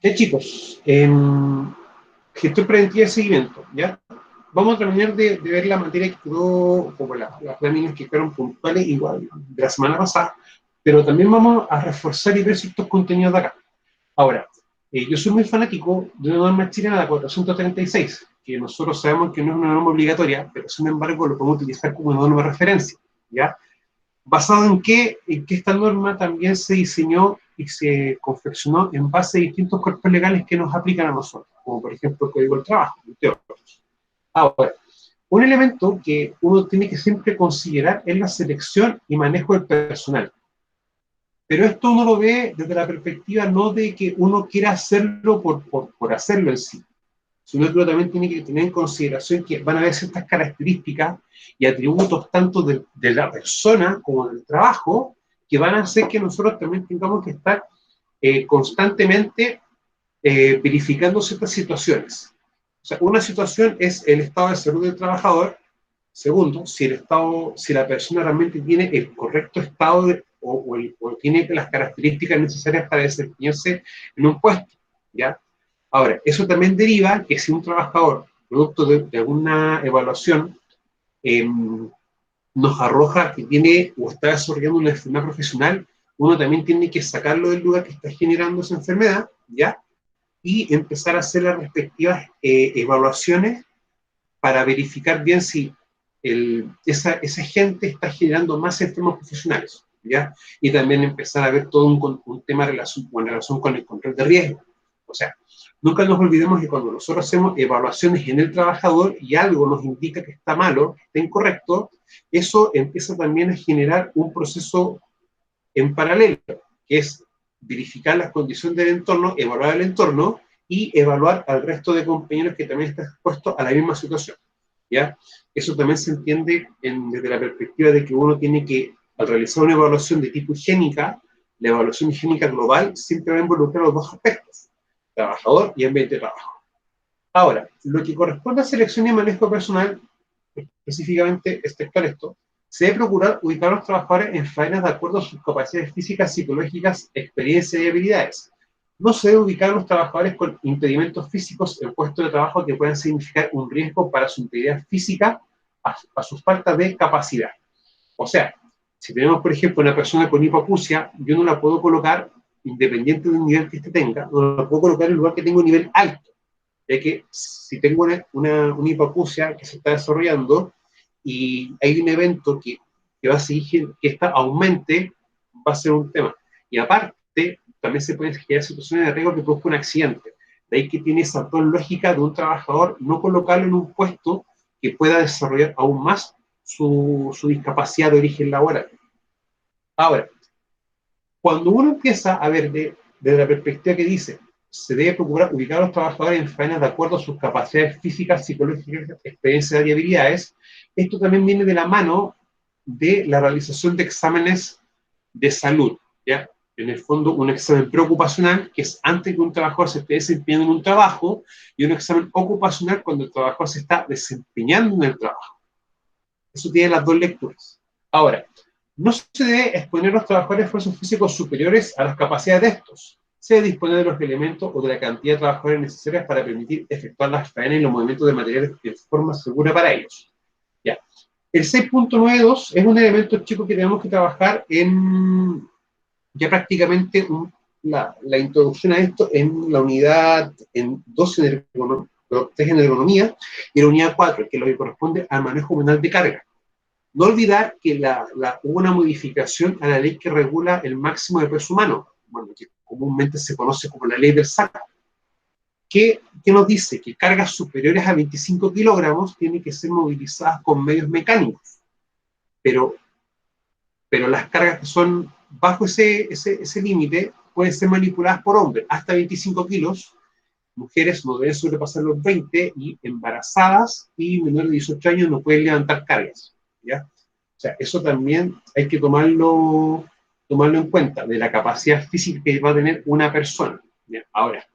Ya chicos, gestión preventiva de seguimiento, ¿ya? Vamos a terminar de ver la materia que quedó, como las láminas que quedaron puntuales, igual de la semana pasada, pero también vamos a reforzar y ver ciertos contenidos de acá. Ahora, yo soy muy fanático de una norma chilena, la 436, que nosotros sabemos que no es una norma obligatoria, pero sin embargo lo podemos utilizar como una norma de referencia, ¿ya? ¿Basado en qué? En que esta norma también se diseñó y se confeccionó en base a distintos cuerpos legales que nos aplican a nosotros, como por ejemplo el Código del Trabajo, entre otros. Ahora, un elemento que uno tiene que siempre considerar es la selección y manejo del personal. Pero esto uno lo ve desde la perspectiva no de que uno quiera hacerlo por hacerlo en sí, sino que uno también tiene que tener en consideración que van a haber ciertas características y atributos tanto de la persona como del trabajo que van a hacer que nosotros también tengamos que estar constantemente verificando ciertas situaciones. O sea, una situación es el estado de salud del trabajador. Segundo, si la persona realmente tiene el correcto estado o tiene las características necesarias para desempeñarse en un puesto, ¿ya? Ahora, eso también deriva que si un trabajador, producto de alguna evaluación, eh, nos arroja que tiene o está desarrollando una enfermedad profesional, uno también tiene que sacarlo del lugar que está generando esa enfermedad, ¿ya? Y empezar a hacer las respectivas evaluaciones para verificar bien si esa gente está generando más enfermos profesionales, ¿ya? Y también empezar a ver todo un tema en relación con el control de riesgo. O sea, nunca nos olvidemos que cuando nosotros hacemos evaluaciones en el trabajador y algo nos indica que está malo, que está incorrecto, eso empieza también a generar un proceso en paralelo, que es verificar las condiciones del entorno, evaluar el entorno y evaluar al resto de compañeros que también están expuestos a la misma situación. ¿Ya? Eso también se entiende desde la perspectiva de que uno tiene que, al realizar una evaluación de tipo higiénica, la evaluación higiénica global siempre va a involucrar los dos aspectos, trabajador y ambiente de trabajo. Ahora, lo que corresponde a selección y manejo personal, específicamente respecto a esto, se debe procurar ubicar a los trabajadores en faenas de acuerdo a sus capacidades físicas, psicológicas, experiencias y habilidades. No se debe ubicar a los trabajadores con impedimentos físicos en puestos de trabajo que puedan significar un riesgo para su integridad física a su falta de capacidad. O sea, si tenemos, por ejemplo, una persona con hipoacusia, yo no la puedo colocar, independiente del nivel que éste tenga, no la puedo colocar en el lugar que tenga un nivel alto, ya que si tengo una hipoacusia que se está desarrollando y hay un evento que va a seguir que esta aumente, va a ser un tema. Y aparte, también se pueden generar situaciones de riesgo que produzca un accidente. De ahí que tiene esa doble lógica de un trabajador no colocarlo en un puesto que pueda desarrollar aún más su discapacidad de origen laboral. Ahora, cuando uno empieza a ver desde la perspectiva que dice, se debe procurar ubicar a los trabajadores en faenas de acuerdo a sus capacidades físicas, psicológicas, experiencias y habilidades, esto también viene de la mano de la realización de exámenes de salud, ¿ya? En el fondo, un examen preocupacional, que es antes que un trabajador se esté desempeñando en un trabajo, y un examen ocupacional cuando el trabajador se está desempeñando en el trabajo. Eso tiene las dos lecturas. Ahora, no se debe exponer a los trabajadores de esfuerzos físicos superiores a las capacidades de estos. Se debe disponer de los elementos o de la cantidad de trabajadores necesarias para permitir efectuar las faenas y los movimientos de materiales de forma segura para ellos. Ya. El 6.92 es un elemento chico que tenemos que trabajar en ya prácticamente la introducción a esto en la unidad en 2 en ergonomía y la unidad 4, que es lo que corresponde al manejo mental de carga. No olvidar que hubo una modificación a la ley que regula el máximo de peso humano, bueno, que comúnmente se conoce como la ley del saco, que nos dice que cargas superiores a 25 kilogramos tienen que ser movilizadas con medios mecánicos, pero, pero las cargas que son bajo ese límite pueden ser manipuladas por hombres, hasta 25 kilos, mujeres no deben sobrepasar los 20 y embarazadas y menores de 18 años no pueden levantar cargas, ¿ya? O sea, eso también hay que tomarlo en cuenta, de la capacidad física que va a tener una persona. ¿Ya? Ahora,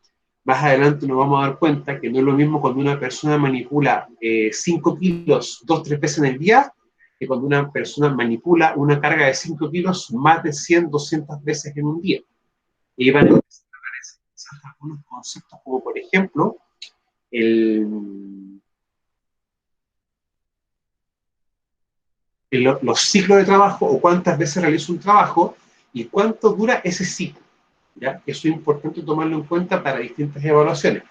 más adelante nos vamos a dar cuenta que no es lo mismo cuando una persona manipula 5 kilos 2-3 veces en el día, que cuando una persona manipula una carga de 5 kilos más de 100-200 veces en un día. Y van a quizás algunos conceptos como, por ejemplo, el, los ciclos de trabajo o cuántas veces realizo un trabajo y cuánto dura ese ciclo. ¿Ya? Eso es importante tomarlo en cuenta para distintas evaluaciones.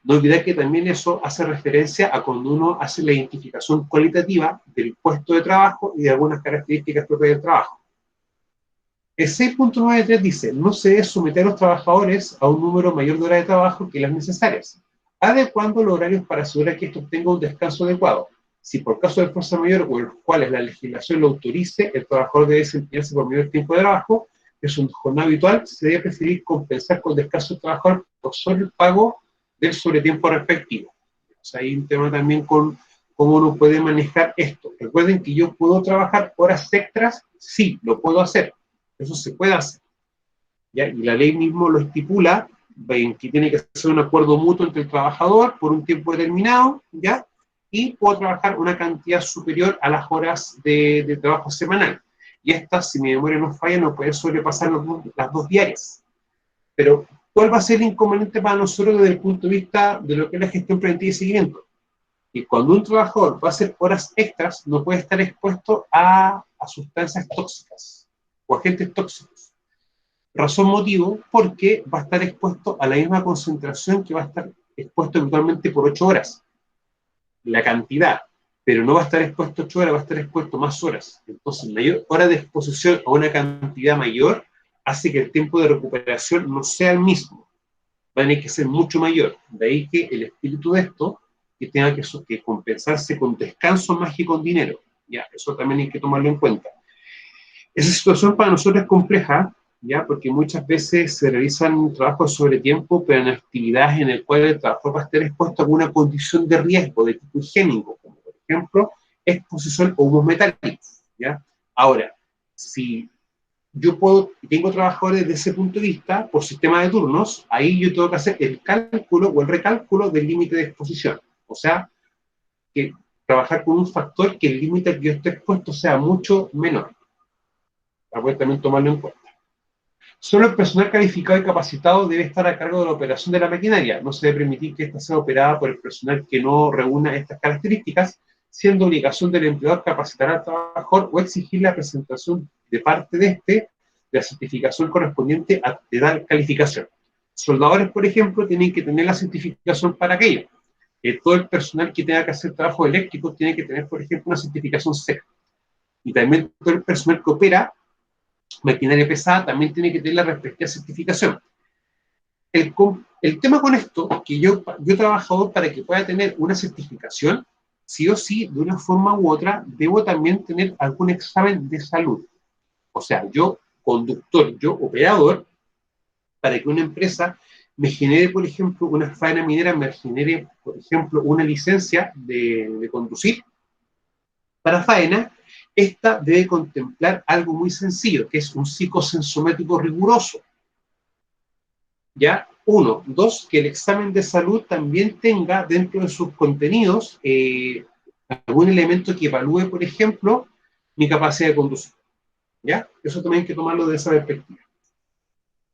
No olvidar que también eso hace referencia a cuando uno hace la identificación cualitativa del puesto de trabajo y de algunas características propias del trabajo. El 6.93 dice, no se debe someter a los trabajadores a un número mayor de horas de trabajo que las necesarias, adecuando los horarios para asegurar que estos tengan un descanso adecuado. Si por caso de fuerza mayor o en los cuales la legislación lo autorice, el trabajador debe desempeñarse por mayor tiempo de trabajo, que es una jornada habitual, se debe preferir compensar con descanso del trabajador por solo el pago del sobretiempo respectivo. O sea, hay un tema también con cómo uno puede manejar esto. Recuerden que yo puedo trabajar horas extras, sí, lo puedo hacer. Eso se puede hacer. ¿Ya? Y la ley mismo lo estipula, que tiene que ser un acuerdo mutuo entre el trabajador por un tiempo determinado, ¿ya? Y puedo trabajar una cantidad superior a las horas de trabajo semanal. Y estas, si mi memoria no falla, no puede sobrepasar las 2 diarias. Pero, ¿cuál va a ser el inconveniente para nosotros desde el punto de vista de lo que es la gestión preventiva y seguimiento? Y cuando un trabajador va a hacer horas extras, no puede estar expuesto a sustancias tóxicas o agentes tóxicos. Razón motivo, porque va a estar expuesto a la misma concentración que va a estar expuesto habitualmente por 8 horas. La cantidad, pero no va a estar expuesto 8 horas, va a estar expuesto más horas. Entonces, mayor hora de exposición a una cantidad mayor hace que el tiempo de recuperación no sea el mismo. Va a tener que ser mucho mayor. De ahí que el espíritu de esto, que tenga que compensarse con descanso más que con dinero. Ya, eso también hay que tomarlo en cuenta. Esa situación para nosotros es compleja, ¿ya? Porque muchas veces se realizan trabajos sobre tiempo, pero en actividades en las cuales el trabajador va a estar expuesto a alguna condición de riesgo de tipo higiénico, como por ejemplo exposición a humos metálicos, ¿ya? Ahora, si yo tengo trabajadores desde ese punto de vista, por sistema de turnos, ahí yo tengo que hacer el cálculo o el recálculo del límite de exposición. O sea, que trabajar con un factor que el límite al que yo esté expuesto sea mucho menor. Para poder también tomarlo en cuenta. Solo el personal calificado y capacitado debe estar a cargo de la operación de la maquinaria. No se debe permitir que ésta sea operada por el personal que no reúna estas características, siendo obligación del empleador capacitar al trabajador o exigir la presentación de parte de de la certificación correspondiente a de tal calificación. Soldadores, por ejemplo, tienen que tener la certificación para aquello. Todo el personal que tenga que hacer trabajo eléctrico tiene que tener, por ejemplo, una certificación SEC. Y también todo el personal que opera maquinaria pesada también tiene que tener la respectiva certificación. El tema con esto, que yo trabajador, para que pueda tener una certificación, sí o sí, de una forma u otra, debo también tener algún examen de salud. O sea, yo, conductor, yo, operador, para que una empresa me genere, por ejemplo, una faena minera, me genere, por ejemplo, una licencia de conducir para faena, esta debe contemplar algo muy sencillo, que es un psicosensométrico riguroso. ¿Ya? Uno. Dos, que el examen de salud también tenga dentro de sus contenidos algún elemento que evalúe, por ejemplo, mi capacidad de conducir. ¿Ya? Eso también hay que tomarlo de esa perspectiva.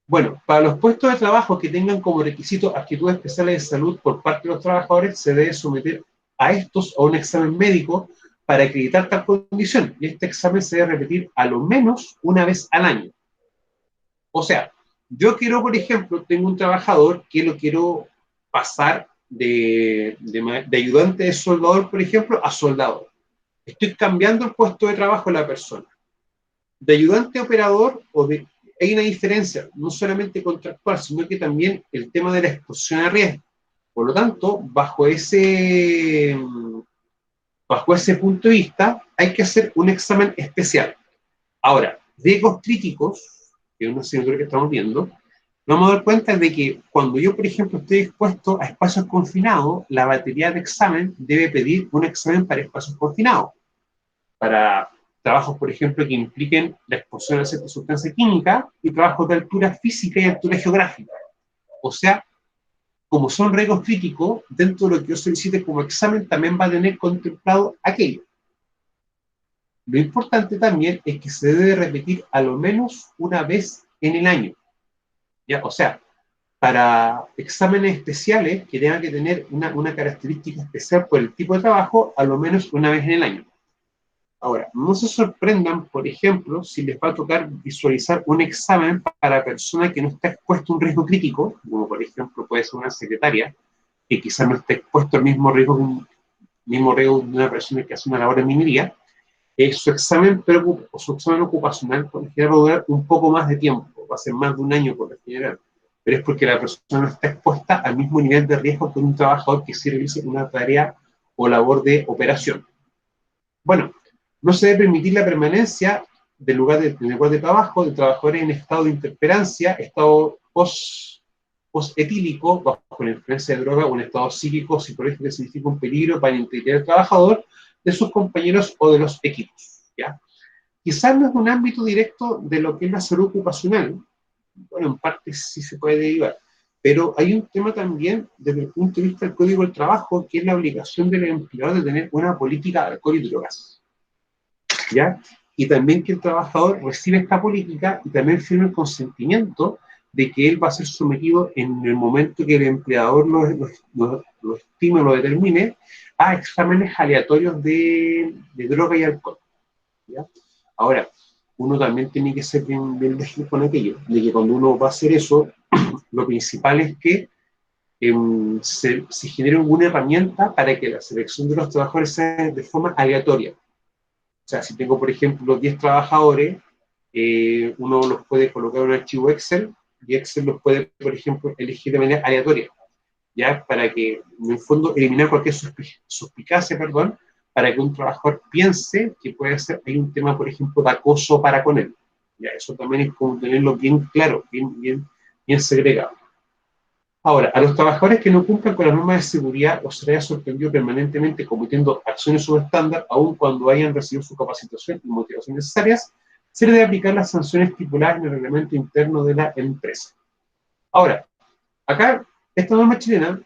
Bueno, para los puestos de trabajo que tengan como requisito actitudes especiales de salud por parte de los trabajadores, se debe someter a estos a un examen médico para acreditar tal condición. Y este examen se debe repetir a lo menos una vez al año. O sea, yo quiero, por ejemplo, tengo un trabajador que lo quiero pasar de ayudante de soldador, por ejemplo, a soldador. Estoy cambiando el puesto de trabajo de la persona. De ayudante a operador, hay una diferencia, no solamente contractual, sino que también el tema de la exposición a riesgo. Por lo tanto, bajo ese punto de vista, hay que hacer un examen especial. Ahora, riesgos críticos, que es una asignatura que estamos viendo, nos vamos a dar cuenta de que cuando yo, por ejemplo, estoy expuesto a espacios confinados, la batería de examen debe pedir un examen para espacios confinados, para trabajos, por ejemplo, que impliquen la exposición a cierta sustancia química y trabajos de altura física y altura geográfica. O sea, como son riesgos críticos, dentro de lo que yo solicite como examen también va a tener contemplado aquello. Lo importante también es que se debe repetir a lo menos una vez en el año. ¿Ya? O sea, para exámenes especiales que tengan que tener una característica especial por el tipo de trabajo, a lo menos una vez en el año. Ahora, no se sorprendan, por ejemplo, si les va a tocar visualizar un examen para persona que no está expuesta a un riesgo crítico, como por ejemplo puede ser una secretaria, que quizás no esté expuesto al mismo riesgo de una persona que hace una labor en minería. Su examen o su examen ocupacional por lo general va a durar un poco más de tiempo, va a ser más de un año por lo general, pero es porque la persona no está expuesta al mismo nivel de riesgo que un trabajador que sí realice una tarea o labor de operación. Bueno, no se debe permitir la permanencia del lugar de trabajo de trabajadores en estado de interperancia, estado postetílico, bajo la influencia de droga o en estado psíquico, psicológico que significa un peligro para la integridad del trabajador, de sus compañeros o de los equipos. ¿Ya? Quizás no es un ámbito directo de lo que es la salud ocupacional, bueno, en parte sí se puede derivar, pero hay un tema también desde el punto de vista del Código del Trabajo, que es la obligación del empleador de tener una política de alcohol y drogas. ¿Ya? Y también que el trabajador recibe esta política y también firma el consentimiento de que él va a ser sometido en el momento que el empleador lo estime o lo determine a exámenes aleatorios de droga y alcohol. ¿Ya? Ahora, uno también tiene que ser bien legible con aquello, de que cuando uno va a hacer eso, lo principal es que se genere alguna herramienta para que la selección de los trabajadores sea de forma aleatoria. O sea, si tengo, por ejemplo, 10 trabajadores, uno los puede colocar en un archivo Excel y Excel los puede, por ejemplo, elegir de manera aleatoria, ¿ya? Para que, en el fondo, eliminar cualquier suspicacia, perdón, para que un trabajador piense que puede ser, hay un tema, por ejemplo, de acoso para con él. ¿Ya? Eso también es como tenerlo bien claro, bien segregado. Ahora, a los trabajadores que no cumplan con las normas de seguridad o se les haya sorprendido permanentemente cometiendo acciones subestándar, aun cuando hayan recibido su capacitación y motivación necesarias, se les debe aplicar las sanciones estipuladas en el reglamento interno de la empresa. Ahora, acá, esta norma chilena,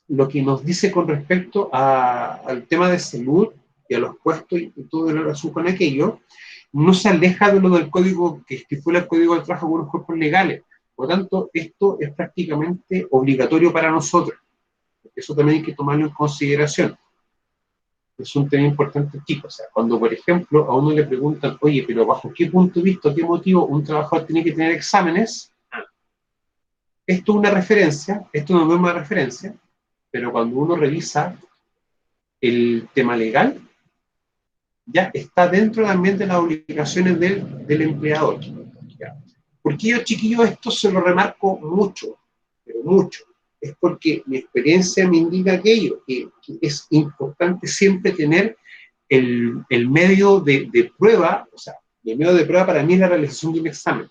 lo que nos dice con respecto al tema de salud y a los puestos y todo el asunto con aquello, no se aleja de lo del código que estipula el Código del Trabajo con los cuerpos legales. Por lo tanto, esto es prácticamente obligatorio para nosotros. Eso también hay que tomarlo en consideración. Es un tema importante, chicos. O sea, cuando, por ejemplo, a uno le preguntan, oye, pero ¿bajo qué punto de vista, qué motivo un trabajador tiene que tener exámenes? Esto es una referencia, esto es una norma de referencia, pero cuando uno revisa el tema legal, ya está dentro también de las obligaciones del empleador. ¿Ya? ¿Por qué yo, chiquillos, esto se lo remarco mucho? Pero mucho. Es porque mi experiencia me indica aquello, que es importante siempre tener el medio de prueba, o sea, el medio de prueba para mí es la realización de un examen,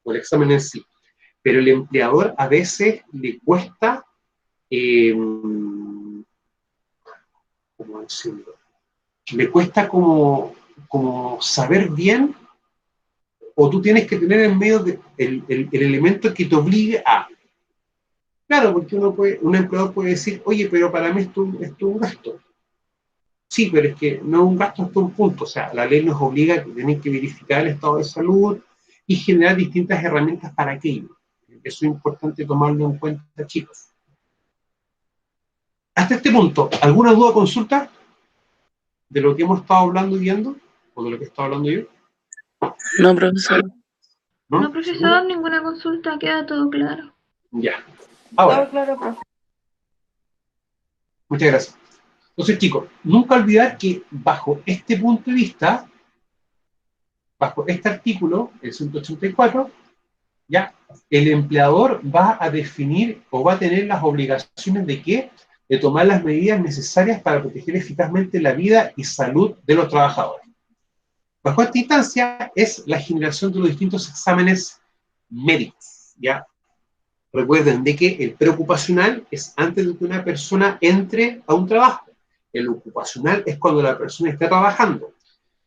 o el examen en sí. Pero el empleador a veces le cuesta, ¿cómo decirlo? Le cuesta como saber bien, o tú tienes que tener en medio el elemento que te obligue a. Claro, porque un empleador puede decir, oye, pero para mí esto es un gasto. Sí, pero es que no es un gasto hasta un punto. O sea, la ley nos obliga a tener que verificar el estado de salud y generar distintas herramientas para aquello. Eso es importante tomarlo en cuenta, chicos. Hasta este punto, ¿alguna duda o consulta de lo que hemos estado hablando y viendo? ¿O de lo que he estado hablando yo? No, profesor. ¿No? No, profesor, ninguna consulta, queda todo claro. Ya. Ahora, Todo claro, profe. muchas gracias. Entonces, chicos, nunca olvidar que bajo este punto de vista, bajo este artículo, el 184, ya, el empleador va a definir o va a tener las obligaciones de ¿qué? De tomar las medidas necesarias para proteger eficazmente la vida y salud de los trabajadores. Bajo esta instancia es la generación de los distintos exámenes médicos, ¿ya? Recuerden de que el preocupacional es antes de que una persona entre a un trabajo. El ocupacional es cuando la persona está trabajando.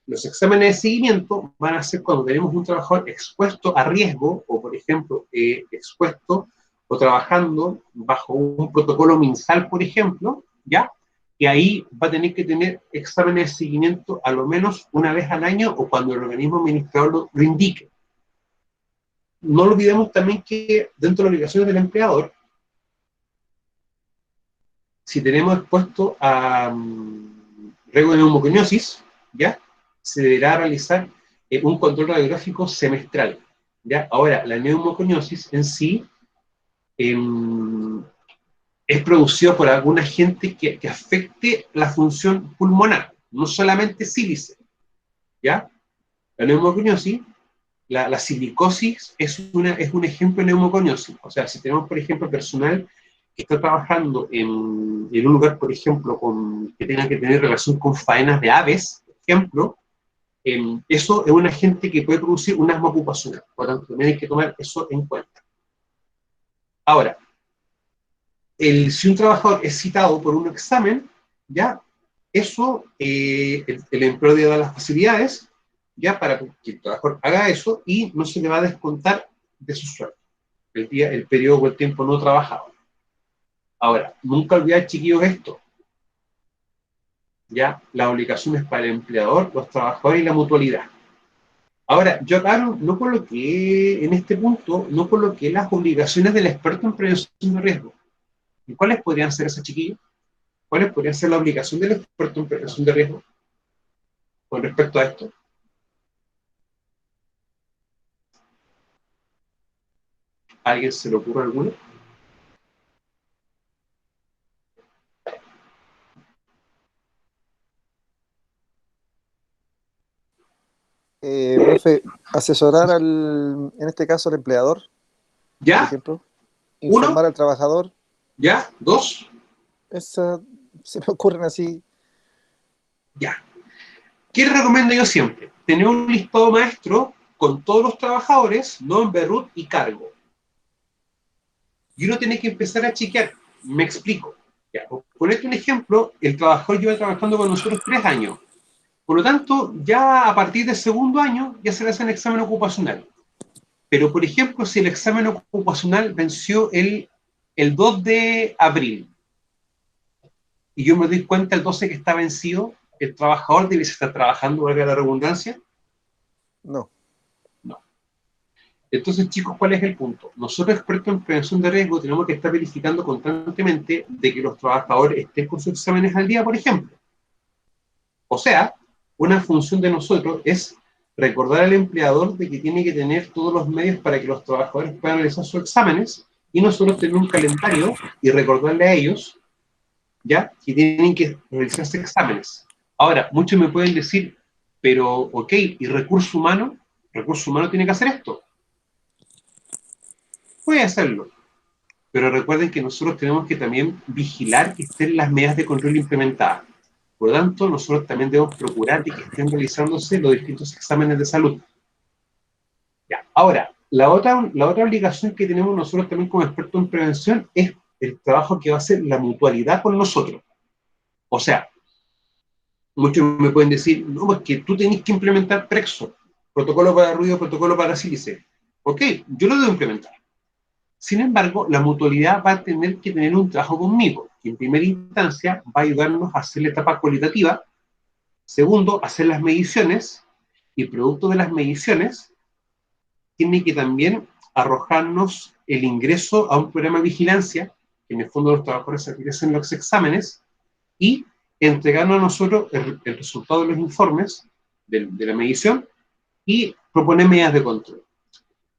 Los exámenes de seguimiento van a ser cuando tenemos un trabajador expuesto a riesgo o, por ejemplo, expuesto o trabajando bajo un protocolo MinSal, por ejemplo, ¿ya? Y ahí va a tener que tener exámenes de seguimiento a lo menos una vez al año o cuando el organismo administrador lo indique. no olvidemos también que dentro de las obligaciones del empleador, si tenemos expuesto a riesgo de neumoconiosis, ¿ya? Se deberá realizar un control radiográfico semestral, ¿ya? Ahora, la neumoconiosis en sí es producido por algún agente que afecte la función pulmonar, no solamente sílice, ¿ya? La neumoconiosis, la silicosis es un ejemplo de neumoconiosis. O sea, si tenemos, por ejemplo, personal que está trabajando en un lugar, por ejemplo, que tenga que tener relación con faenas de aves, por ejemplo, eso es un agente que puede producir un asma ocupacional. Por lo tanto, también hay que tomar eso en cuenta. Ahora, si un trabajador es citado por un examen, ya, eso, el empleador debe dar las facilidades, ya, para que el trabajador haga eso y no se le va a descontar de su sueldo el periodo o el tiempo no trabajado. Ahora, nunca olvidar, chiquillos, esto, ya, las obligaciones para el empleador, los trabajadores y la mutualidad. Ahora, yo acá no coloqué, en este punto, no coloqué las obligaciones del experto en prevención de riesgo. ¿Y cuáles podrían ser esas, chiquillos? ¿Cuáles podrían ser la obligación del experto en prevención de riesgo con respecto a esto? ¿A alguien se le ocurre alguna? Profe, asesorar en este caso al empleador, por ¿Ya? ejemplo, ¿Uno? informar al trabajador, ¿Ya? ¿Dos? esa, se me ocurren así. Ya. ¿Qué recomiendo yo siempre? Tener un listado maestro con todos los trabajadores, nombre, root y cargo. Y uno tiene que empezar a chequear. Me explico. Ya, por ponerte un ejemplo, el trabajador lleva trabajando con nosotros 3 años. Por lo tanto, ya a partir del segundo año ya se le hace el examen ocupacional. Pero, por ejemplo, si el examen ocupacional venció el 2 de abril y yo me doy cuenta el 12 que está vencido, ¿el trabajador debe estar trabajando, valga la redundancia? No. No. Entonces, chicos, ¿cuál es el punto? Nosotros, expertos en prevención de riesgo, tenemos que estar verificando constantemente de que los trabajadores estén con sus exámenes al día, por ejemplo. O sea, una función de nosotros es recordar al empleador de que tiene que tener todos los medios para que los trabajadores puedan realizar sus exámenes y nosotros tener un calendario y recordarle a ellos, ¿ya?, que tienen que realizarse exámenes. Ahora, muchos me pueden decir, pero, ok, ¿y recurso humano? ¿Recurso humano tiene que hacer esto? Puede hacerlo, pero recuerden que nosotros tenemos que también vigilar que estén las medidas de control implementadas. Por lo tanto, nosotros también debemos procurar de que estén realizándose los distintos exámenes de salud. Ya. Ahora, la otra obligación que tenemos nosotros también como expertos en prevención es el trabajo que va a hacer la mutualidad con nosotros. O sea, muchos me pueden decir, no, pues que tú tenés que implementar Prexo, protocolo para ruido, protocolo para sílice. Ok, yo lo debo implementar. Sin embargo, la mutualidad va a tener que tener un trabajo conmigo, que en primera instancia va a ayudarnos a hacer la etapa cualitativa, segundo, hacer las mediciones, y producto de las mediciones, tiene que también arrojarnos el ingreso a un programa de vigilancia, que en el fondo los trabajadores se realizan los exámenes, y entregarnos a nosotros el resultado de los informes de la medición y proponer medidas de control.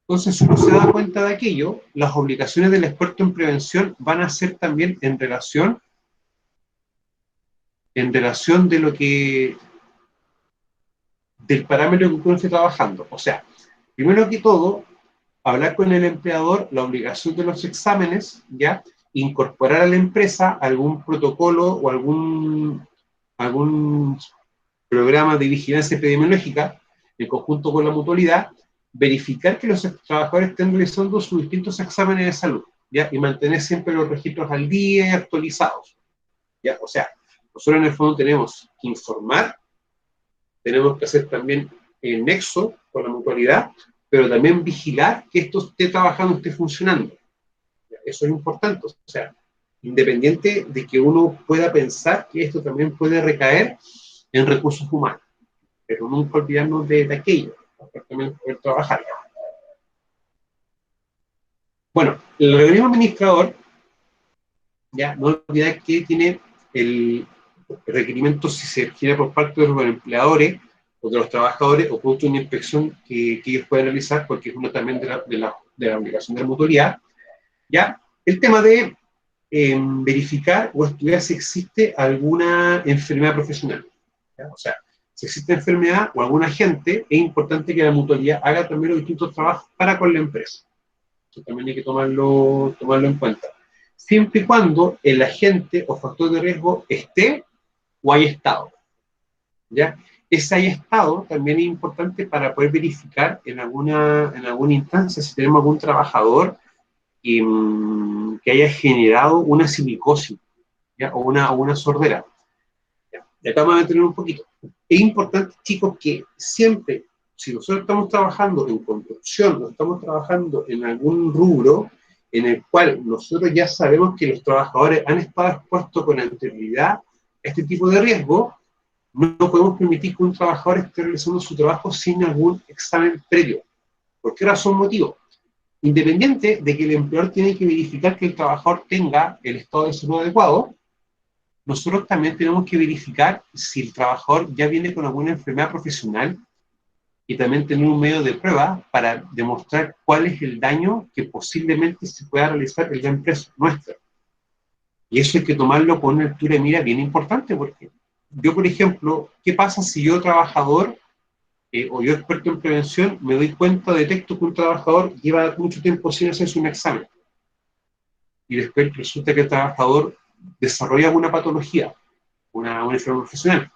Entonces, si uno se da cuenta de aquello, las obligaciones del experto en prevención van a ser también en relación de lo que, del parámetro que uno esté trabajando. O sea, primero que todo, hablar con el empleador, la obligación de los exámenes, ¿ya? Incorporar a la empresa algún protocolo o algún programa de vigilancia epidemiológica en conjunto con la mutualidad, verificar que los trabajadores estén realizando sus distintos exámenes de salud, ¿ya? Y mantener siempre los registros al día y actualizados, ¿ya? O sea, nosotros en el fondo tenemos que informar, tenemos que hacer también el nexo con la mutualidad, pero también vigilar que esto esté trabajando, esté funcionando. Eso es importante. O sea, independiente de que uno pueda pensar que esto también puede recaer en recursos humanos, pero nunca olvidarnos de aquello, para también poder trabajar. Bueno, el organismo administrador, ya no olvidar que tiene el requerimiento si se requiere por parte de los empleadores o de los trabajadores o producto de una inspección que ellos pueden realizar, porque es uno también de la obligación de la mutualidad. ¿Ya? El tema de verificar o estudiar si existe alguna enfermedad profesional. ¿Ya? O sea, si existe enfermedad o algún agente, es importante que la mutualidad haga también los distintos trabajos para con la empresa. Eso también hay que tomarlo en cuenta. Siempre y cuando el agente o factor de riesgo esté o haya estado. ¿Ya? Ese haya estado también es importante para poder verificar en alguna instancia si tenemos algún trabajador que haya generado una silicosis, ¿ya? O una sordera. ¿Ya? Y acá vamos a tener un poquito. Es importante, chicos, que siempre, si nosotros estamos trabajando en construcción, o estamos trabajando en algún rubro en el cual nosotros ya sabemos que los trabajadores han estado expuestos con anterioridad a este tipo de riesgo, no podemos permitir que un trabajador esté realizando su trabajo sin algún examen previo. ¿Por qué razón, motivo? Independiente de que el empleador tiene que verificar que el trabajador tenga el estado de salud adecuado, nosotros también tenemos que verificar si el trabajador ya viene con alguna enfermedad profesional y también tener un medio de prueba para demostrar cuál es el daño que posiblemente se pueda realizar en la empresa nuestra. Y eso hay que tomarlo con una altura de mira bien importante, porque yo, por ejemplo, ¿qué pasa si yo, trabajador, o yo, experto en prevención, me doy cuenta, detecto que un trabajador lleva mucho tiempo sin hacerse un examen? Y después resulta que el trabajador desarrolla alguna patología, una enfermedad profesional.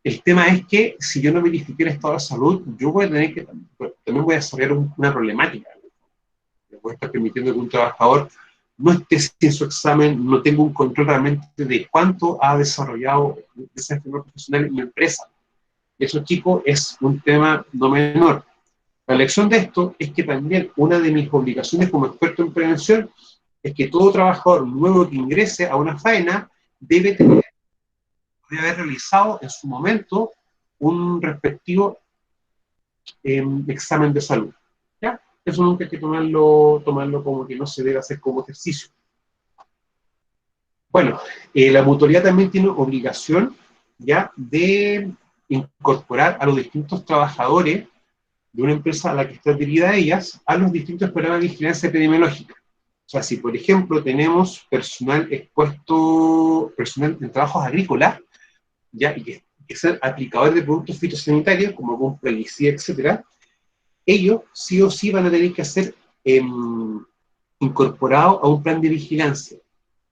El tema es que si yo no verifique el estado de salud, yo voy a tener que, también voy a desarrollar una problemática. Me voy a estar permitiendo que un trabajador no esté sin su examen, no tenga un control realmente de cuánto ha desarrollado esa enfermedad profesional en mi empresa. Eso, chicos, es un tema no menor. La lección de esto es que también una de mis obligaciones como experto en prevención es que todo trabajador nuevo que ingrese a una faena debe haber realizado en su momento un respectivo examen de salud. ¿Ya? Eso nunca hay que tomarlo como que no se debe hacer como ejercicio. Bueno, la mutualidad también tiene obligación, ¿ya?, de incorporar a los distintos trabajadores de una empresa a la que está adherida a ellas a los distintos programas de vigilancia epidemiológica. O sea, si por ejemplo tenemos personal expuesto, personal en trabajos agrícolas, ¿ya?, y que sean aplicadores de productos fitosanitarios, como algún plaguicida, etcétera, ellos sí o sí van a tener que ser incorporados a un plan de vigilancia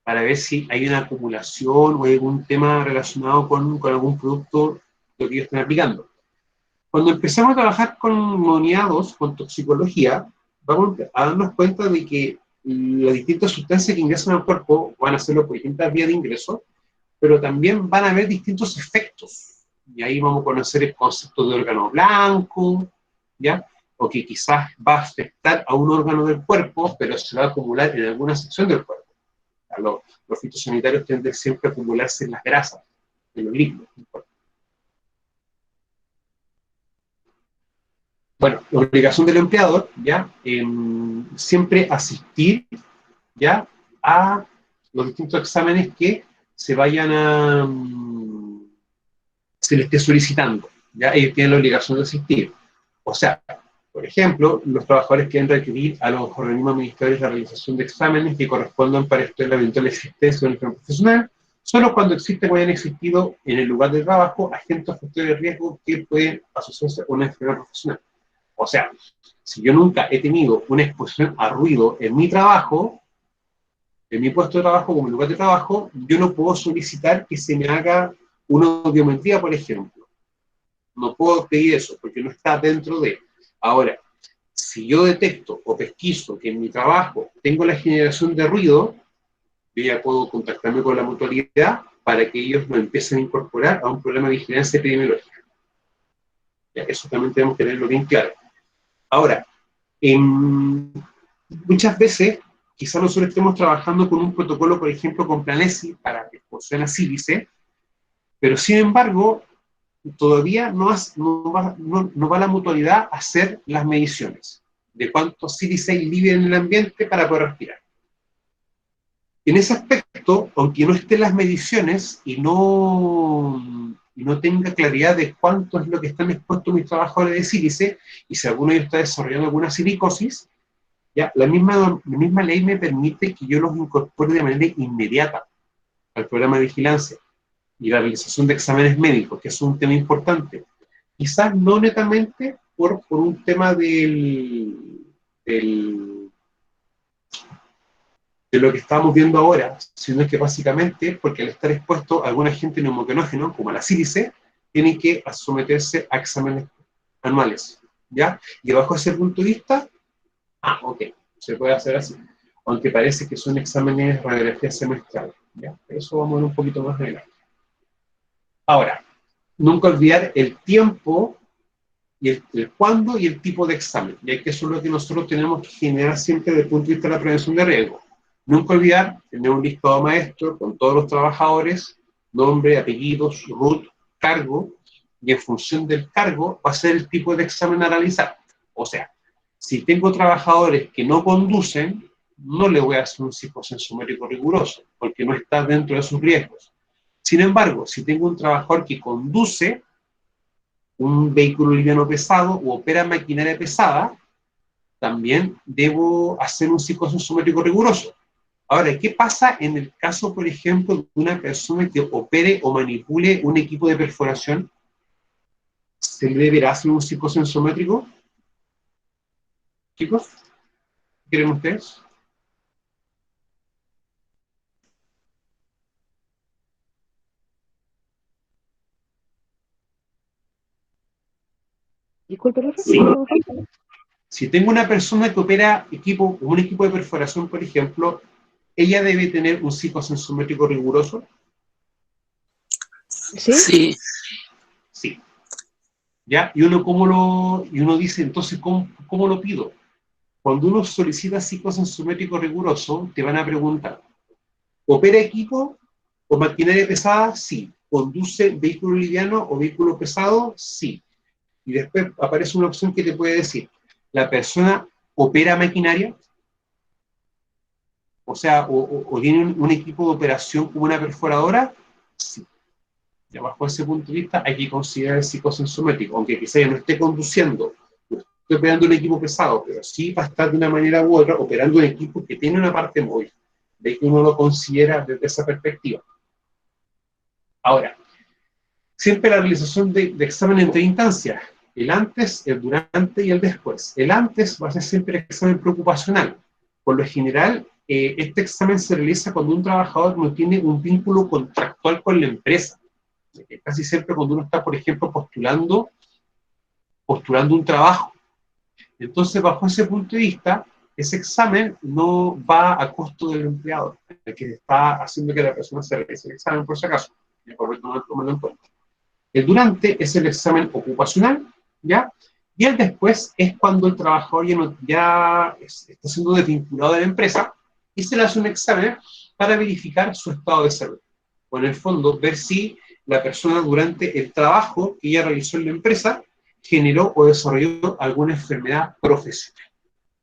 para ver si hay una acumulación o hay algún tema relacionado con algún producto lo que ellos están aplicando. Cuando empezamos a trabajar con moniados, con toxicología, vamos a darnos cuenta de que las distintas sustancias que ingresan al cuerpo van a hacerlo por distintas vías de ingreso, pero también van a haber distintos efectos. Y ahí vamos a conocer el concepto de órgano blanco, ¿ya?, o que quizás va a afectar a un órgano del cuerpo, pero se va a acumular en alguna sección del cuerpo. Los fitosanitarios tienden siempre a acumularse en las grasas, en los líquidos del cuerpo. Bueno, la obligación del empleador, ¿ya?, siempre asistir, ¿ya?, a los distintos exámenes que se vayan se le esté solicitando, ¿ya? Ellos tienen la obligación de asistir. O sea, por ejemplo, los trabajadores quieren requerir a los organismos administradores la realización de exámenes que correspondan para estudiar la eventual existencia de una enfermedad profesional, solo cuando existen o hayan existido en el lugar de trabajo agentes o factores de riesgo que pueden asociarse a una enfermedad profesional. O sea, si yo nunca he tenido una exposición a ruido en mi trabajo, en mi puesto de trabajo, como en lugar de trabajo, yo no puedo solicitar que se me haga una audiometría, por ejemplo. No puedo pedir eso, porque no está dentro de. Ahora, si yo detecto o pesquiso que en mi trabajo tengo la generación de ruido, yo ya puedo contactarme con la mutualidad para que ellos lo empiecen a incorporar a un programa de vigilancia epidemiológica. Ya, eso también tenemos que tenerlo bien claro. Ahora, muchas veces, quizás nosotros estemos trabajando con un protocolo, por ejemplo, con Planesi para exposición a sílice, pero sin embargo, todavía no va la mutualidad a hacer las mediciones. de cuánto sílice hay libre en el ambiente para poder respirar. En ese aspecto, aunque no estén las mediciones y no tenga claridad de cuánto es lo que están expuestos mis trabajadores de sílice, y si alguno de ellos está desarrollando alguna silicosis, ya, la misma ley me permite que yo los incorpore de manera inmediata al programa de vigilancia y la realización de exámenes médicos, que es un tema importante. Quizás no netamente por un tema de lo que estamos viendo ahora, sino que básicamente porque al estar expuesto a algún agente neumogenógeno, como la sílice, tienen que someterse a exámenes anuales, ¿ya? Y bajo ese punto de vista, ok, se puede hacer así, aunque parece que son exámenes de radiografía semestral, ¿ya? Eso vamos a ver un poquito más adelante. Ahora, nunca olvidar el tiempo y el cuándo y el tipo de examen, ya que eso es lo que nosotros tenemos que generar siempre desde el punto de vista de la prevención de riesgo. Nunca olvidar tener un listado maestro con todos los trabajadores, nombre, apellidos, RUT, cargo, y en función del cargo va a ser el tipo de examen a realizar. O sea, si tengo trabajadores que no conducen, no le voy a hacer un psicosensométrico riguroso, porque no está dentro de sus riesgos. Sin embargo, si tengo un trabajador que conduce un vehículo liviano pesado o opera maquinaria pesada, también debo hacer un psicosensométrico riguroso. Ahora, ¿qué pasa en el caso, por ejemplo, de una persona que opere o manipule un equipo de perforación? ¿Se le deberá hacer un psicosensométrico? Chicos, ¿qué creen ustedes? Disculpe, profe. Sí. Si tengo una persona que opera un equipo de perforación, por ejemplo, ¿ella debe tener un psicosensométrico riguroso? ¿Sí? Sí. Sí. ¿Ya? Y uno dice, entonces, ¿cómo lo pido? Cuando uno solicita psicosensométrico riguroso, te van a preguntar, ¿opera equipo o maquinaria pesada? Sí. ¿Conduce vehículo liviano o vehículo pesado? Sí. Y después aparece una opción que te puede decir, ¿la persona opera maquinaria? O sea, o tiene un equipo de operación como una perforadora? Sí. Y bajo ese punto de vista hay que considerar el psicosensométrico, aunque quizá ya no esté conduciendo, no esté operando un equipo pesado, pero sí va a estar de una manera u otra operando un equipo que tiene una parte móvil, de que uno lo considera desde esa perspectiva. Ahora, siempre la realización de examen en 3 instancias, el antes, el durante y el después. El antes va a ser siempre el examen preocupacional. Por lo general, este examen se realiza cuando un trabajador no tiene un vínculo contractual con la empresa. Casi siempre cuando uno está, por ejemplo, postulando un trabajo. Entonces, bajo ese punto de vista, ese examen no va a costo del empleador, el que está haciendo que la persona se realice el examen, por si acaso. Por tomarlo en cuenta. El durante es el examen ocupacional, ¿ya? Y el después es cuando el trabajador ya está siendo desvinculado de la empresa y se le hace un examen para verificar su estado de salud. O en el fondo, ver si la persona durante el trabajo que ella realizó en la empresa generó o desarrolló alguna enfermedad profesional.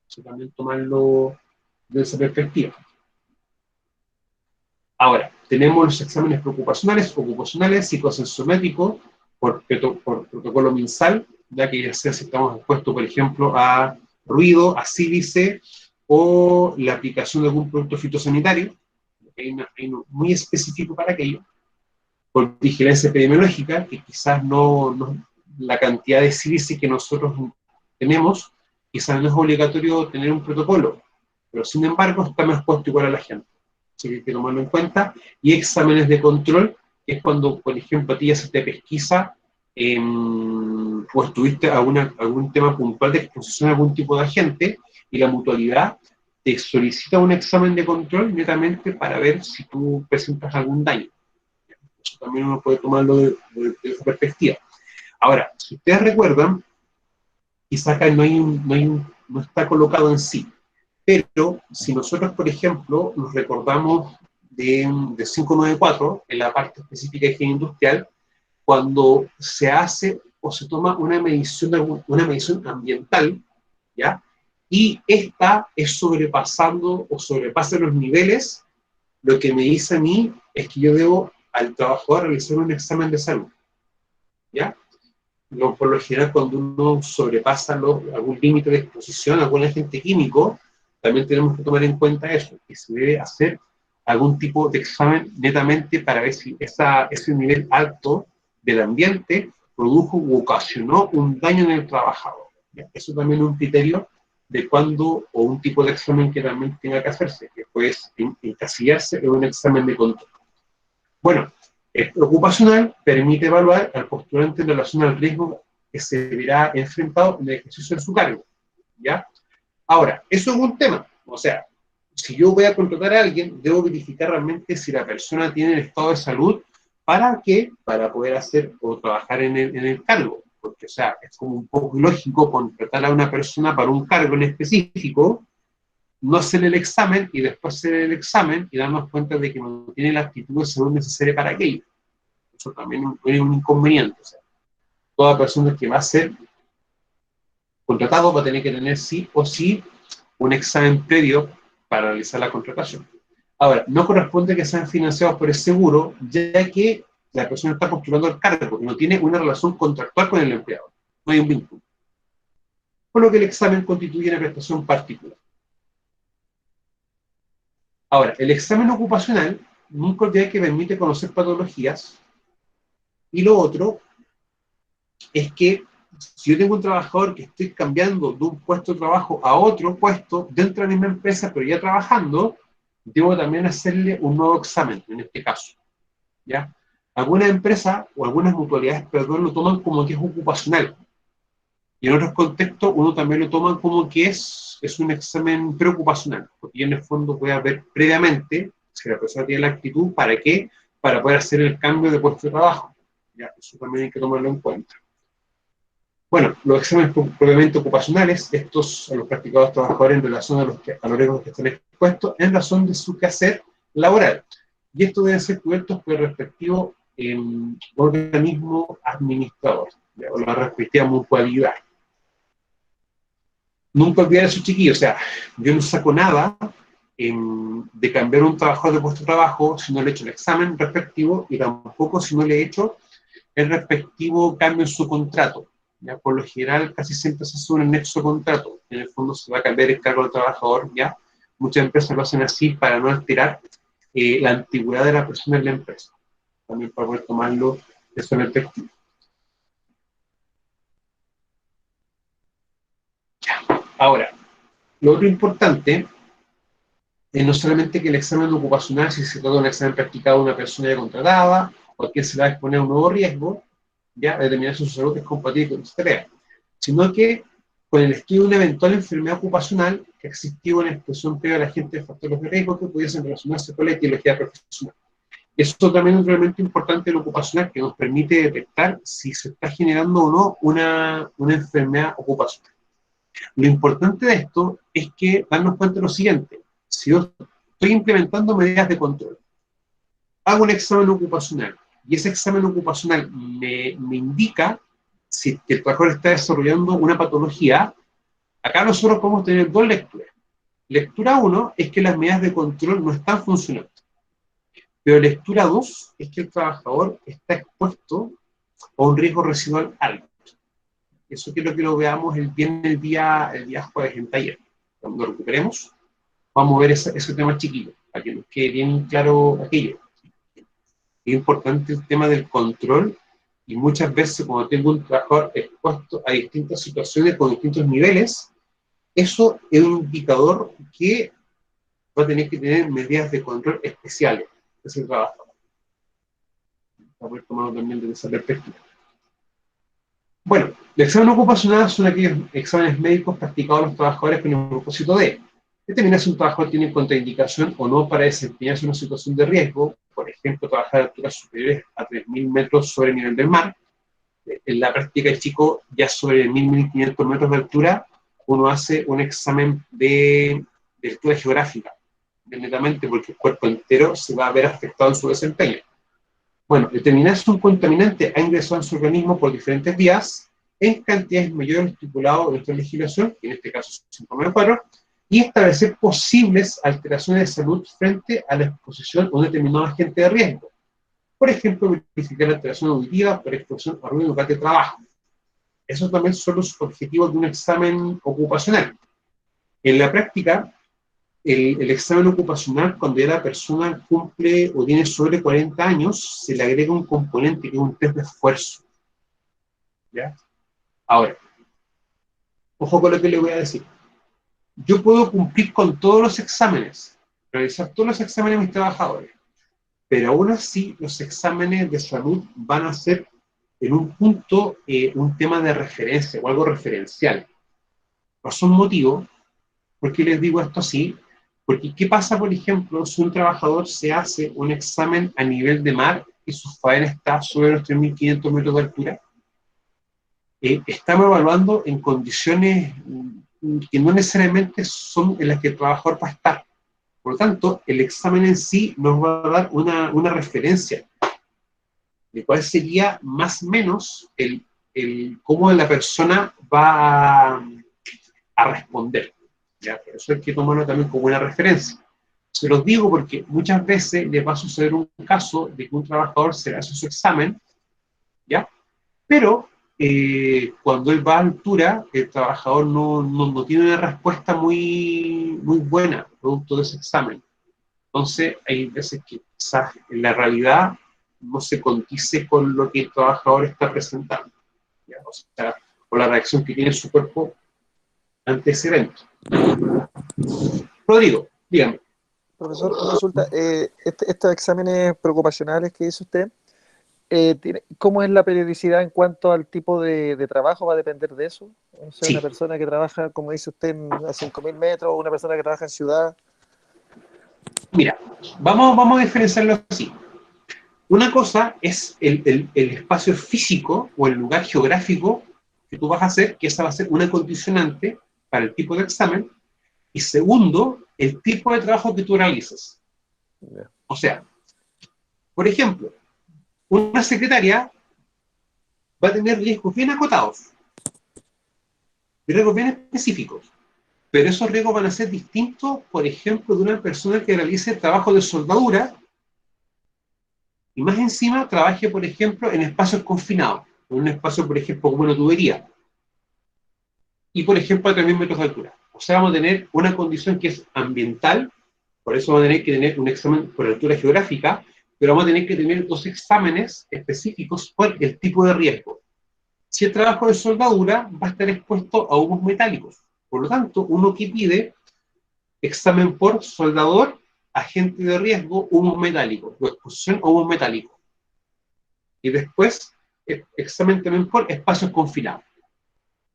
Eso también tomarlo desde esa perspectiva. Ahora, tenemos los exámenes preocupacionales, ocupacionales, psicosensométricos, por protocolo MinSal, ya que ya sea si estamos expuestos, por ejemplo, a ruido, a sílice, o la aplicación de algún producto fitosanitario, hay uno muy específico para aquello, por vigilancia epidemiológica, que quizás no la cantidad de sílice que nosotros tenemos, quizás no es obligatorio tener un protocolo, pero sin embargo estamos expuestos igual a la gente. Así que hay que tomarlo en cuenta. Y exámenes de control, que es cuando, por ejemplo, a ti ya se te pesquisa o estuviste algún tema puntual de exposición a algún tipo de agente y la mutualidad te solicita un examen de control netamente para ver si tú presentas algún daño. Eso también uno puede tomarlo de esa perspectiva. Ahora, si ustedes recuerdan, quizá acá no está colocado en sí, pero si nosotros, por ejemplo, nos recordamos de 594, en la parte específica de higiene industrial, cuando se hace o se toma una medición ambiental, ¿ya? y esta es sobrepasando o sobrepasa los niveles, lo que me dice a mí es que yo debo al trabajador realizar un examen de salud, ¿ya? Por lo general, cuando uno sobrepasa algún límite de exposición a algún agente químico, también tenemos que tomar en cuenta eso, que se debe hacer algún tipo de examen netamente para ver si ese nivel alto del ambiente produjo u ocasionó un daño en el trabajador. ¿Ya? Eso también es un criterio de cuándo, o un tipo de examen que también tenga que hacerse, que puede encasillarse en un examen de control. Bueno, el ocupacional permite evaluar al postulante en relación al riesgo que se verá enfrentado en el ejercicio de su cargo, ¿ya? Ahora, eso es un tema, o sea, si yo voy a contratar a alguien, debo verificar realmente si la persona tiene el estado de salud, ¿para qué? Para poder hacer o trabajar en el cargo, porque, o sea, es como un poco ilógico contratar a una persona para un cargo en específico, no hacer el examen y después hacer el examen y darnos cuenta de que no tiene la actitud de salud necesaria para aquello. Eso también es un inconveniente. O sea, toda persona que va a ser contratado va a tener que tener sí o sí un examen previo para realizar la contratación. Ahora, no corresponde que sean financiados por el seguro, ya que la persona está postulando al cargo y no tiene una relación contractual con el empleador. No hay un vínculo. Por lo que el examen constituye una prestación particular. Ahora, el examen ocupacional nunca olvidé que permite conocer patologías, y lo otro es que si yo tengo un trabajador que estoy cambiando de un puesto de trabajo a otro puesto dentro de la misma empresa, pero ya trabajando, debo también hacerle un nuevo examen, en este caso, ¿ya? Algunas empresas o algunas mutualidades, perdón, lo toman como que es ocupacional, y en otros contextos uno también lo toma como que es un examen preocupacional, porque en el fondo voy a ver previamente si la persona tiene la actitud, ¿para qué? Para poder hacer el cambio de puesto de trabajo. ¿Ya? Eso también hay que tomarlo en cuenta. Bueno, los exámenes propiamente ocupacionales, estos son los practicados trabajadores en relación a los riesgos que están expuestos en razón de su quehacer laboral. Y estos deben ser cubiertos por el respectivo organismo administrador, o la respectiva mutualidad. Nunca olvidar eso, chiquillos. O sea, yo no saco nada de cambiar un trabajador de puesto de trabajo si no le he hecho el examen respectivo, y tampoco si no le he hecho el respectivo cambio en su contrato. ¿Ya? Por lo general, casi siempre se hace un anexo de contrato. En el fondo se va a cambiar el cargo del trabajador, ¿ya? Muchas empresas lo hacen así para no alterar la antigüedad de la persona en la empresa. También para poder tomarlo eso en perspectiva. Ahora, lo otro importante es no solamente que el examen ocupacional, si se trata de un examen practicado de una persona ya contratada, o a quien se le va a exponer a un nuevo riesgo, ya determinar si su salud es compatible con esta tarea, sino que con el estudio de una eventual enfermedad ocupacional que existió en la exposición previa al agente de factores de riesgo que pudiesen relacionarse con la etiología profesional. Eso también es un elemento importante en lo ocupacional que nos permite detectar si se está generando o no una enfermedad ocupacional. Lo importante de esto es que darnos cuenta de lo siguiente: si yo estoy implementando medidas de control, hago un examen ocupacional, y ese examen ocupacional me indica si el trabajador está desarrollando una patología, acá nosotros podemos tener dos lecturas. Lectura 1 es que las medidas de control no están funcionando. Pero lectura 2 es que el trabajador está expuesto a un riesgo residual alto. Eso quiero que lo veamos el día jueves en taller. Cuando lo recuperemos, vamos a ver ese tema chiquillo, para que nos quede bien claro aquello. Es importante el tema del control, y muchas veces cuando tengo un trabajador expuesto a distintas situaciones con distintos niveles, eso es un indicador que va a tener que tener medidas de control especiales de ese trabajador. Vamos a tomar también desde esa perspectiva. Bueno, el examen ocupacional son aquellos exámenes médicos practicados a los trabajadores con el propósito de determinar si un trabajador tiene contraindicación o no para desempeñarse en una situación de riesgo, por ejemplo, trabajar a alturas superiores a 3.000 metros sobre el nivel del mar. En la práctica, el chico, ya sobre 1.000-1.500 metros de altura, uno hace un examen de altura geográfica, netamente porque el cuerpo entero se va a ver afectado en su desempeño. Bueno, determinar si un contaminante ha ingresado en su organismo por diferentes vías, en cantidades mayores de lo estipulado en nuestra legislación, en este caso 594, y establecer posibles alteraciones de salud frente a la exposición a un determinado agente de riesgo. Por ejemplo, verificar la alteración auditiva por exposición a ruido en lugar de trabajo. Esos también son los objetivos de un examen ocupacional. En la práctica, el examen ocupacional, cuando ya la persona cumple o tiene sobre 40 años, se le agrega un componente que es un test de esfuerzo. ¿Ya? Ahora, ojo con lo que le voy a decir. Yo puedo cumplir con todos los exámenes, realizar todos los exámenes de mis trabajadores, pero aún así los exámenes de salud van a ser en un punto un tema de referencia o algo referencial. Por un motivo, ¿por qué les digo esto así? Porque ¿qué pasa, por ejemplo, si un trabajador se hace un examen a nivel de mar y su faena está sobre los 3.500 metros de altura? Estamos evaluando en condiciones que no necesariamente son en las que el trabajador va a estar. Por lo tanto, el examen en sí nos va a dar una referencia, de cuál sería más o menos cómo la persona va a responder. ¿Ya? Por eso hay que tomarlo también como una referencia. Se los digo porque muchas veces le va a suceder un caso de que un trabajador se hace su examen, ¿ya? Pero cuando él va a altura, el trabajador no tiene una respuesta muy buena producto de ese examen. Entonces, hay veces que quizás en la realidad no se condice con lo que el trabajador está presentando, ¿ya? O sea, con la reacción que tiene su cuerpo ante ese evento. Rodrigo, dígame. Profesor, una consulta. Estos exámenes preocupacionales que dice usted, ¿cómo es la periodicidad en cuanto al tipo de trabajo? ¿Va a depender de eso? O sea, Sí. una persona que trabaja, como dice usted, a 5.000 metros, o una persona que trabaja en ciudad. Mira, vamos a diferenciarlo así. Una cosa es el espacio físico o el lugar geográfico que tú vas a hacer, que esa va a ser una condicionante para el tipo de examen. Y segundo, el tipo de trabajo que tú realizas. Yeah. O sea, por ejemplo, una secretaria va a tener riesgos bien acotados, riesgos bien específicos, pero esos riesgos van a ser distintos, por ejemplo, de una persona que realice trabajo de soldadura y más encima trabaje, por ejemplo, en espacios confinados, en un espacio, por ejemplo, como una tubería, y, por ejemplo, a 3.000 metros de altura. O sea, vamos a tener una condición que es ambiental, por eso vamos a tener que tener un examen por altura geográfica, pero vamos a tener que tener dos exámenes específicos por el tipo de riesgo. Si el trabajo de soldadura va a estar expuesto a humos metálicos, por lo tanto, uno que pide examen por soldador, agente de riesgo, humos metálicos, o exposición a humos metálicos. Y después, examen también por espacios confinados.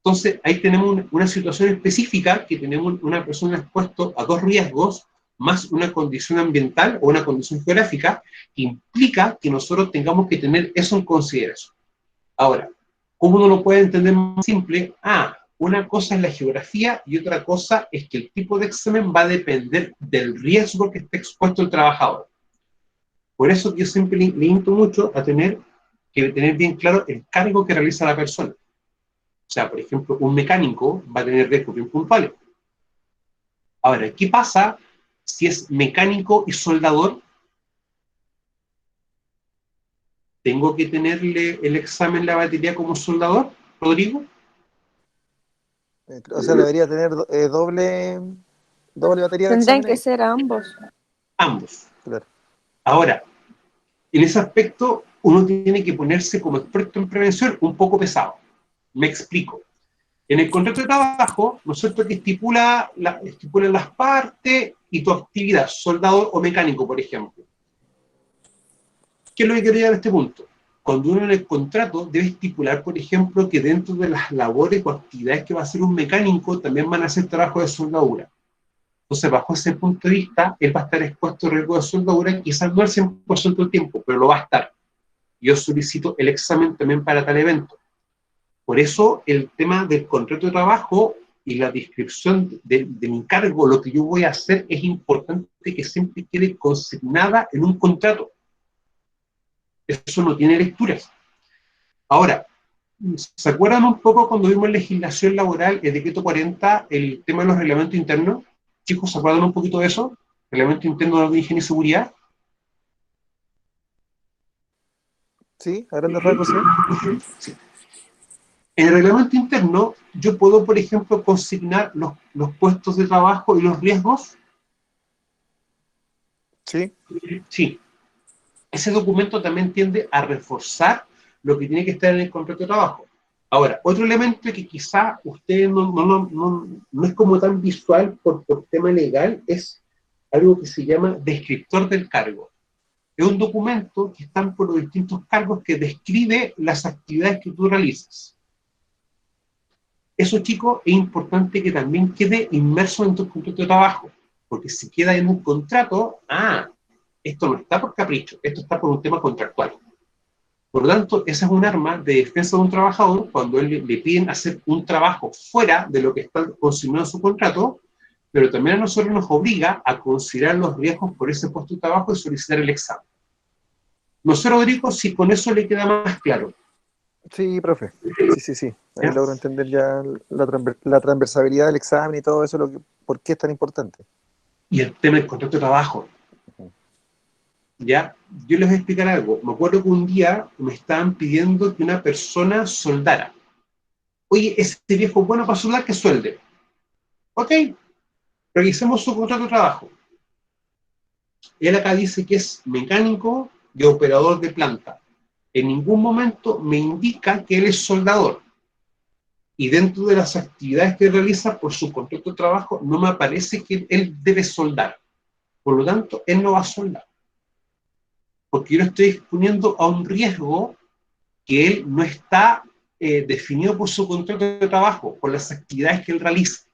Entonces, ahí tenemos una situación específica que tenemos una persona expuesta a dos riesgos, más una condición ambiental o una condición geográfica, que implica que nosotros tengamos que tener eso en consideración. Ahora, ¿cómo uno lo puede entender más simple? Una cosa es la geografía y otra cosa es que el tipo de examen va a depender del riesgo que esté expuesto el trabajador. Por eso yo siempre le invito mucho a tener bien claro el cargo que realiza la persona. O sea, por ejemplo, un mecánico va a tener riesgos bien puntuales. Ahora, ¿qué pasa si es mecánico y soldador? ¿Tengo que tenerle el examen la batería como soldador, Rodrigo? O sea, debería tener doble batería de Tendrán que exámenes. ser ambos. Ambos. Claro. Ahora, en ese aspecto, uno tiene que ponerse como experto en prevención un poco pesado. Me explico. En el contrato de trabajo, ¿no es cierto?, que estipula las partes y tu actividad, soldador o mecánico, por ejemplo. ¿Qué es lo que quiero llegar a este punto? Cuando uno en el contrato debe estipular, por ejemplo, que dentro de las labores o actividades que va a hacer un mecánico, también van a hacer trabajo de soldadura. Entonces, bajo ese punto de vista, él va a estar expuesto a riesgo de soldadura, quizás no al 100% del tiempo, pero lo va a estar. Yo solicito el examen también para tal evento. Por eso, el tema del contrato de trabajo y la descripción de mi cargo, lo que yo voy a hacer, es importante que siempre quede consignada en un contrato. Eso no tiene lecturas. Ahora, ¿Se acuerdan un poco cuando vimos legislación laboral, el decreto 40, el tema de los reglamentos internos? Chicos, ¿se acuerdan un poquito de eso? Reglamento interno de higiene y seguridad. Sí, a grandes rasgos, sí. Sí. En el reglamento interno, yo puedo, por ejemplo, consignar los puestos de trabajo y los riesgos. Sí, Sí. Ese documento también tiende a reforzar lo que tiene que estar en el contrato de trabajo. Ahora, otro elemento que quizá usted no es como tan visual por tema legal, es algo que se llama descriptor del cargo. Es un documento que están por los distintos cargos que describe las actividades que tú realizas. Eso, chicos, es importante que también quede inmerso en tu contrato de trabajo, porque si queda en un contrato, esto no está por capricho, esto está por un tema contractual. Por lo tanto, esa es un arma de defensa de un trabajador cuando él le piden hacer un trabajo fuera de lo que está consignado en su contrato, pero también a nosotros nos obliga a considerar los riesgos por ese puesto de trabajo y solicitar el examen. No sé, Rodrigo, si con eso le queda más claro. sí, profe. Sí. Ahí ¿Ya? logro entender ya la transversabilidad del examen y todo eso, por qué es tan importante. Y el tema del contrato de trabajo. ¿Ya? Yo les voy a explicar algo. Me acuerdo que un día me estaban pidiendo que una persona soldara. Oye, ese viejo bueno para soldar, que suelde. Ok, revisemos su contrato de trabajo. Él acá dice que es mecánico y operador de planta. En ningún momento me indica que él es soldador. Y dentro de las actividades que realiza por su contrato de trabajo, no me aparece que él debe soldar. Por lo tanto, él no va a soldar. Porque yo lo estoy exponiendo a un riesgo que él no está definido por su contrato de trabajo, por las actividades que él realiza.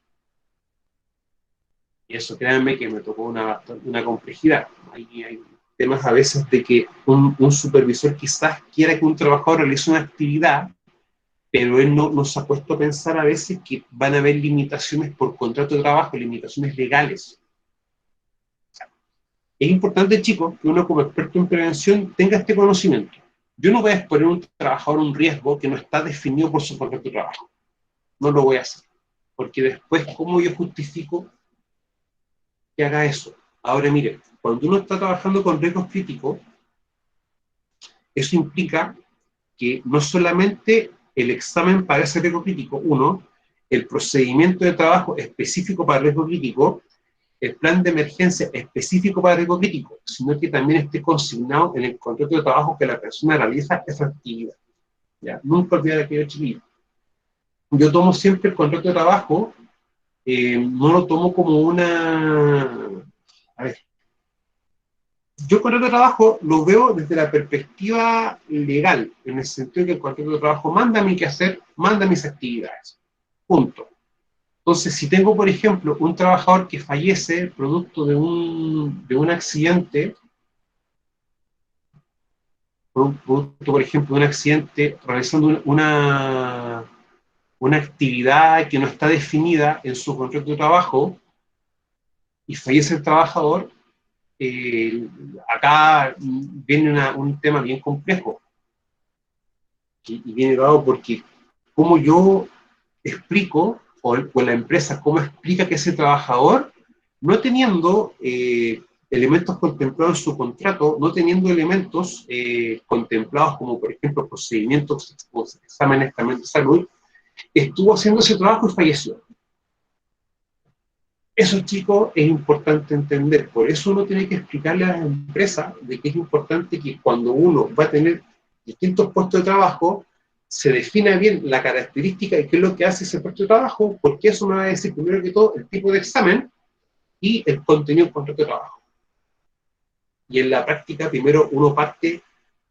Y eso, créanme, que me tocó una complejidad. Hay temas a veces de que un supervisor quizás quiera que un trabajador realice una actividad, pero él no se ha puesto a pensar a veces que van a haber limitaciones por contrato de trabajo, limitaciones legales. O sea, es importante, chicos, que uno como experto en prevención tenga este conocimiento. Yo no voy a exponer a un trabajador a un riesgo que no está definido por su contrato de trabajo. No lo voy a hacer. Porque después, ¿cómo yo justifico que haga eso? Ahora, mire, cuando uno está trabajando con riesgos críticos, eso implica que no solamente el examen para ese riesgo crítico, uno, el procedimiento de trabajo específico para riesgo crítico, el plan de emergencia específico para riesgo crítico, sino que también esté consignado en el contrato de trabajo que la persona realiza esa actividad. ¿Ya? Nunca olvidar aquello, chiquillo. Yo tomo siempre el contrato de trabajo, no lo tomo como una... A ver, yo el contrato de trabajo lo veo desde la perspectiva legal, en el sentido de que el contrato de trabajo manda mi quehacer, manda mis actividades. Punto. Entonces, si tengo, por ejemplo, un trabajador que fallece producto de un accidente, producto, por ejemplo, de un accidente realizando una actividad que no está definida en su contrato de trabajo y fallece el trabajador, acá viene un tema bien complejo y viene dado porque cómo yo explico, o la empresa cómo explica que ese trabajador, no teniendo elementos contemplados en su contrato, no teniendo elementos contemplados como por ejemplo procedimientos o exámenes también de salud, estuvo haciendo ese trabajo y falleció. Eso, chicos, es importante entender. Por eso uno tiene que explicarle a las empresas de que es importante que cuando uno va a tener distintos puestos de trabajo, se defina bien la característica de qué es lo que hace ese puesto de trabajo, porque eso me va a decir primero que todo el tipo de examen y el contenido del contrato de trabajo. Y en la práctica, primero uno parte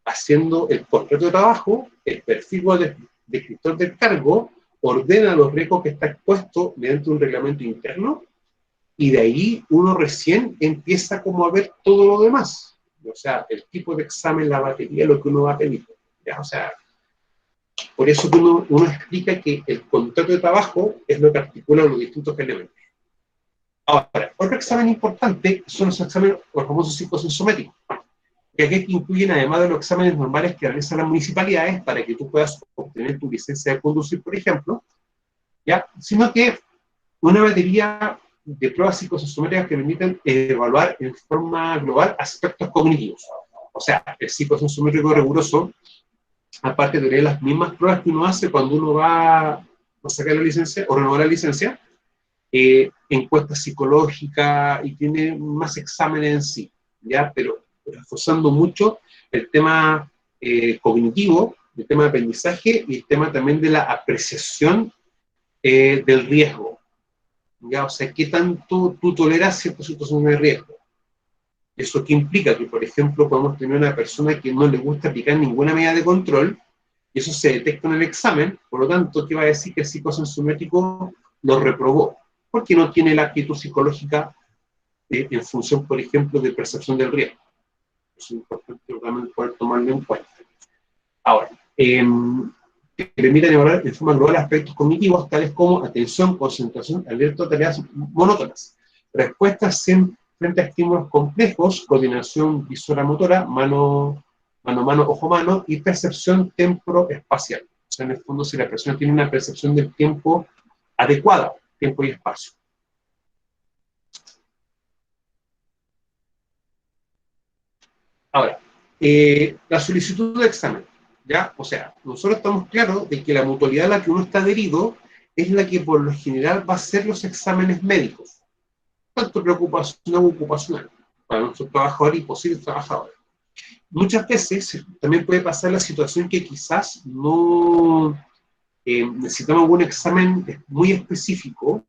haciendo el contrato de trabajo, el perfil del descriptor del cargo, ordena los riesgos que está expuesto mediante un reglamento interno, y de ahí uno recién empieza como a ver todo lo demás. O sea, el tipo de examen, la batería, lo que uno va a pedir. ¿Ya? O sea, por eso que uno explica que el contrato de trabajo es lo que articula los distintos elementos. Ahora, otro examen importante son los exámenes, los famosos psicosensométricos. que aquí incluyen, además de los exámenes normales que realizan las municipalidades para que tú puedas obtener tu licencia de conducir, por ejemplo, ¿ya? Sino que una batería de pruebas psicosomáticas que permiten evaluar en forma global aspectos cognitivos. O sea, el psicosomático riguroso, aparte de tener las mismas pruebas que uno hace cuando uno va a sacar la licencia o renovar la licencia, encuestas psicológicas y tiene más exámenes en sí, ¿ya? Pero reforzando mucho el tema cognitivo, el tema de aprendizaje y el tema también de la apreciación del riesgo, ¿ya? O sea, ¿qué tanto tú toleras ciertas situaciones de riesgo? ¿Eso qué implica? Que, por ejemplo, podemos tener una persona que no le gusta aplicar ninguna medida de control, y eso se detecta en el examen, por lo tanto, ¿qué va a decir? Que el psicosensométrico lo reprobó, porque no tiene la actitud psicológica en función, por ejemplo, de percepción del riesgo. Es importante también poder tomarlo en cuenta. Ahora, que permitan evaluar en forma global aspectos cognitivos, tales como atención, concentración, alerta, tareas monótonas, respuestas frente a estímulos complejos, coordinación visora-motora, mano a mano, ojo-mano, y percepción temporoespacial. O sea, en el fondo, si la persona tiene una percepción del tiempo adecuada, tiempo y espacio. Ahora, la solicitud de examen, ¿ya? O sea, nosotros estamos claros de que la mutualidad a la que uno está adherido es la que por lo general va a hacer los exámenes médicos, tanto preocupacional como ocupacional, para nuestros trabajadores y posibles trabajadores. Muchas veces también puede pasar la situación que quizás no necesitamos algún examen muy específico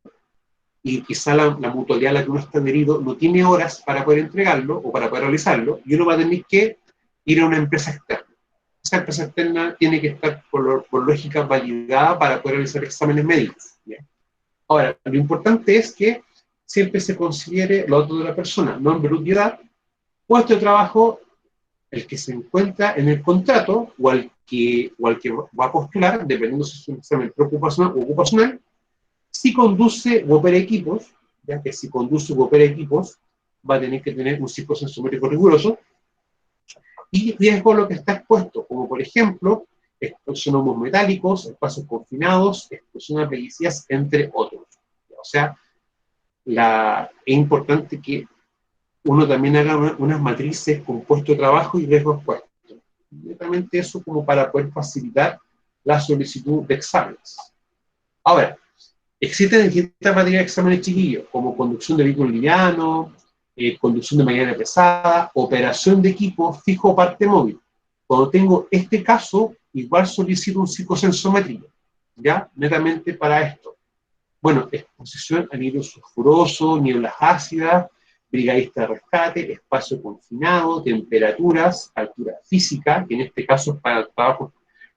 y quizá la mutualidad a la que uno está adherido no tiene horas para poder entregarlo o para poder realizarlo, y uno va a tener que ir a una empresa externa. Esa empresa externa tiene que estar, por lógica, validada para poder realizar exámenes médicos, ¿ya? Ahora, lo importante es que siempre se considere lo otro de la persona, nombre, edad y edad, puesto de trabajo, el que se encuentra en el contrato o al que va a postular, dependiendo si es un examen preocupacional o ocupacional, si conduce u opera equipos, ya que si conduce u opera equipos, va a tener que tener un psicosensométrico riguroso, y riesgo a lo que está expuesto, como por ejemplo, explosión a humos metálicos, espacios confinados, explosión a pelicias, entre otros. O sea, es importante que uno también haga unas matrices con puesto de trabajo y riesgo expuesto. Directamente eso como para poder facilitar la solicitud de exámenes. Ahora, existen distintas materias de exámenes chiquillos, como conducción de vehículo liviano, conducción de maquinaria pesada, operación de equipo fijo o parte móvil. Cuando tengo este caso, igual solicito un psicosensométrico, ¿ya? Netamente para esto. Bueno, exposición a nivel sulfuroso, nieblas ácidas, brigadista de rescate, espacio confinado, temperaturas, altura física, que en este caso es para trabajos,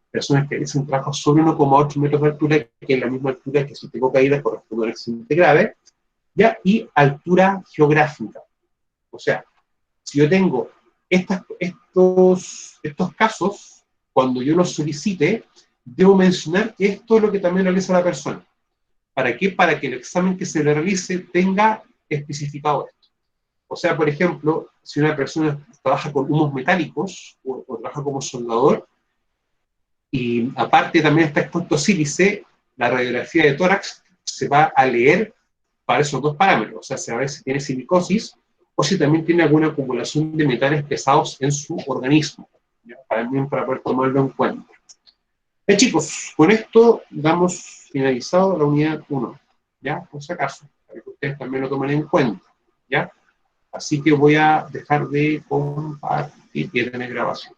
personas que realizan trabajos sobre 1,8 metros de altura, que es la misma altura que si tengo caída corresponde a un accidente grave, ¿ya? Y altura geográfica. O sea, si yo tengo estos casos, cuando yo los solicite, debo mencionar que esto es lo que también realiza la persona. ¿Para qué? Para que el examen que se le realice tenga especificado esto. O sea, por ejemplo, si una persona trabaja con humos metálicos o trabaja como soldador, y aparte también está expuesto a sílice, la radiografía de tórax se va a leer para esos dos parámetros. O sea, se va a ver si tiene silicosis o si también tiene alguna acumulación de metales pesados en su organismo, ¿ya? Para poder tomarlo en cuenta. Chicos, con esto damos finalizado la unidad 1, ¿ya? Por si acaso, para que ustedes también lo tomen en cuenta, ¿ya? Así que voy a dejar de compartir y de tener grabación.